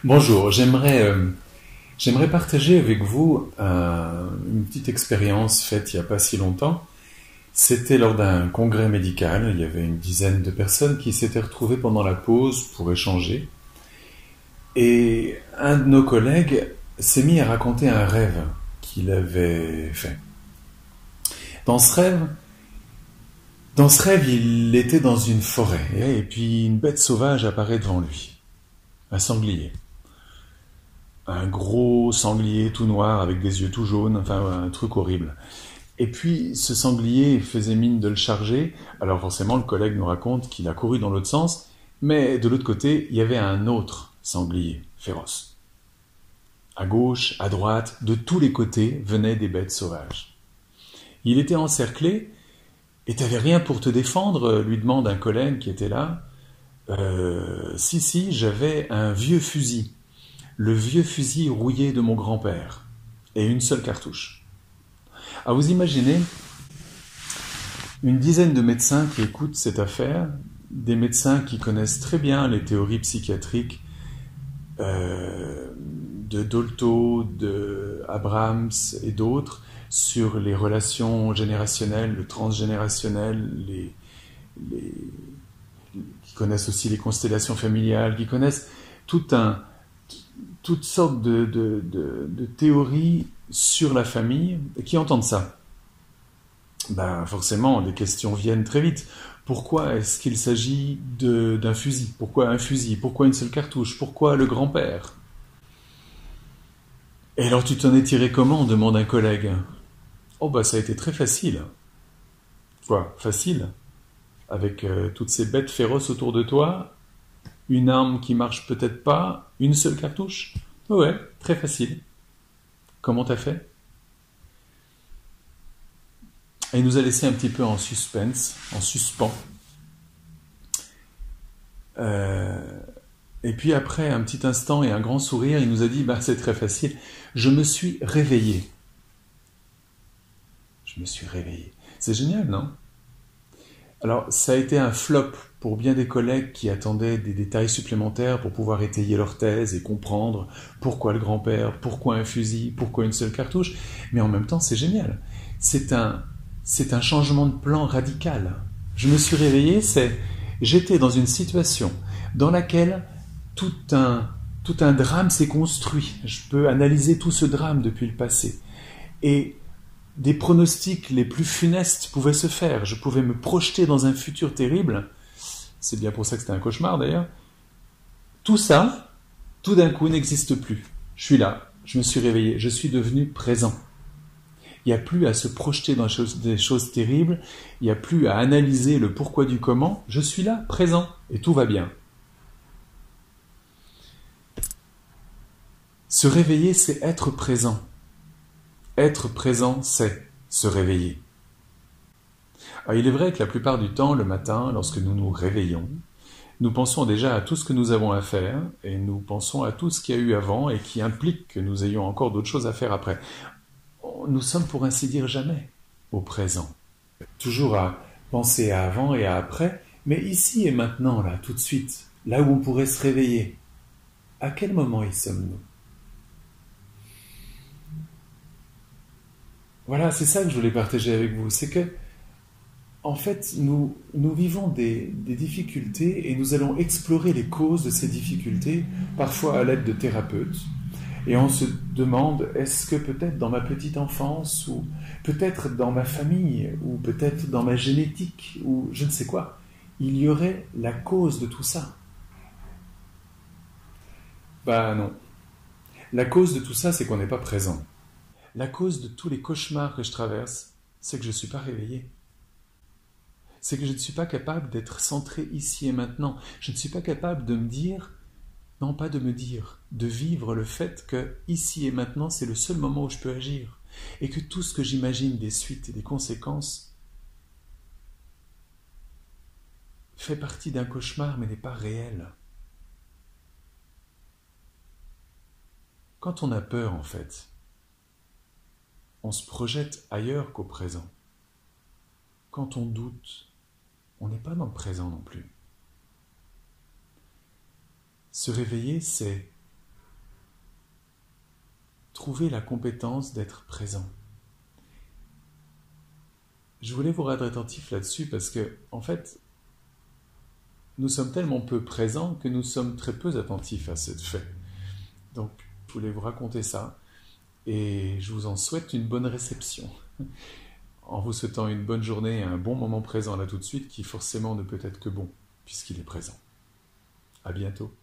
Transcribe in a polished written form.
Bonjour, j'aimerais partager avec vous une petite expérience faite il n'y a pas si longtemps. C'était lors d'un congrès médical, il y avait une dizaine de personnes qui s'étaient retrouvées pendant la pause pour échanger. Et un de nos collègues s'est mis à raconter un rêve qu'il avait fait. Dans ce rêve, dans ce rêve, il était dans une forêt et puis une bête sauvage apparaît devant lui, un sanglier. Un gros sanglier tout noir avec des yeux tout jaunes, enfin un truc horrible. Et puis ce sanglier faisait mine de le charger, alors forcément le collègue nous raconte qu'il a couru dans l'autre sens, mais de l'autre côté il y avait un autre sanglier féroce. À gauche, à droite, de tous les côtés venaient des bêtes sauvages. Il était encerclé, et t'avais rien pour te défendre, lui demande un collègue qui était là. Si, j'avais un vieux fusil. Le vieux fusil rouillé de mon grand-père, et une seule cartouche. Ah, vous imaginez une dizaine de médecins qui écoutent cette affaire, des médecins qui connaissent très bien les théories psychiatriques de Dolto, de Abrams et d'autres, sur les relations générationnelles, le transgénérationnel, les, qui connaissent aussi les constellations familiales, qui connaissent tout un, toutes sortes de théories sur la famille, qui entendent ça. Ben, forcément, des questions viennent très vite. Pourquoi est-ce qu'il s'agit d'un fusil? Pourquoi un fusil? Pourquoi une seule cartouche? Pourquoi le grand-père? Et alors tu t'en es tiré comment? Demande un collègue. Oh bah ça a été très facile. Quoi, facile? Avec toutes ces bêtes féroces autour de toi, une arme qui marche peut-être pas, une seule cartouche? Ouais, très facile. Comment t'as fait? Et il nous a laissé un petit peu en suspense, en suspens. Et puis après un petit instant et un grand sourire, il nous a dit, bah c'est très facile, je me suis réveillé. Je me suis réveillé. C'est génial, non? Alors, ça a été un flop pour bien des collègues qui attendaient des détails supplémentaires pour pouvoir étayer leur thèse et comprendre pourquoi le grand-père, pourquoi un fusil, pourquoi une seule cartouche. Mais en même temps, c'est génial. C'est un changement de plan radical. Je me suis réveillé, j'étais dans une situation dans laquelle tout un drame s'est construit. Je peux analyser tout ce drame depuis le passé. Et des pronostics les plus funestes pouvaient se faire. Je pouvais me projeter dans un futur terrible. C'est bien pour ça que c'était un cauchemar d'ailleurs. Tout ça, tout d'un coup, n'existe plus. Je suis là, je me suis réveillé, je suis devenu présent. Il n'y a plus à se projeter dans des choses terribles, il n'y a plus à analyser le pourquoi du comment. Je suis là, présent, et tout va bien. Se réveiller, c'est être présent. Être présent, c'est se réveiller. Alors, il est vrai que la plupart du temps, le matin, lorsque nous nous réveillons, nous pensons déjà à tout ce que nous avons à faire et nous pensons à tout ce qu'il y a eu avant et qui implique que nous ayons encore d'autres choses à faire après. Nous sommes pour ainsi dire jamais au présent. Toujours à penser à avant et à après, mais ici et maintenant, là, tout de suite, là où on pourrait se réveiller. À quel moment y sommes-nous? Voilà, c'est ça que je voulais partager avec vous. C'est que, en fait, nous vivons des difficultés et nous allons explorer les causes de ces difficultés, parfois à l'aide de thérapeutes. Et on se demande, est-ce que peut-être dans ma petite enfance, ou peut-être dans ma famille, ou peut-être dans ma génétique, ou je ne sais quoi, il y aurait la cause de tout ça? Bah non. La cause de tout ça, c'est qu'on n'est pas présent. La cause de tous les cauchemars que je traverse, c'est que je ne suis pas réveillé. C'est que je ne suis pas capable d'être centré ici et maintenant. Je ne suis pas capable de me dire, non pas de me dire, de vivre le fait que ici et maintenant c'est le seul moment où je peux agir. Et que tout ce que j'imagine des suites et des conséquences fait partie d'un cauchemar mais n'est pas réel. Quand on a peur en fait, on se projette ailleurs qu'au présent. Quand on doute, on n'est pas dans le présent non plus. Se réveiller, c'est trouver la compétence d'être présent. Je voulais vous rendre attentif là-dessus parce que, en fait, nous sommes tellement peu présents que nous sommes très peu attentifs à ce fait. Donc, je voulais vous raconter ça et je vous en souhaite une bonne réception. En vous souhaitant une bonne journée et un bon moment présent là tout de suite qui forcément ne peut être que bon puisqu'il est présent. À bientôt.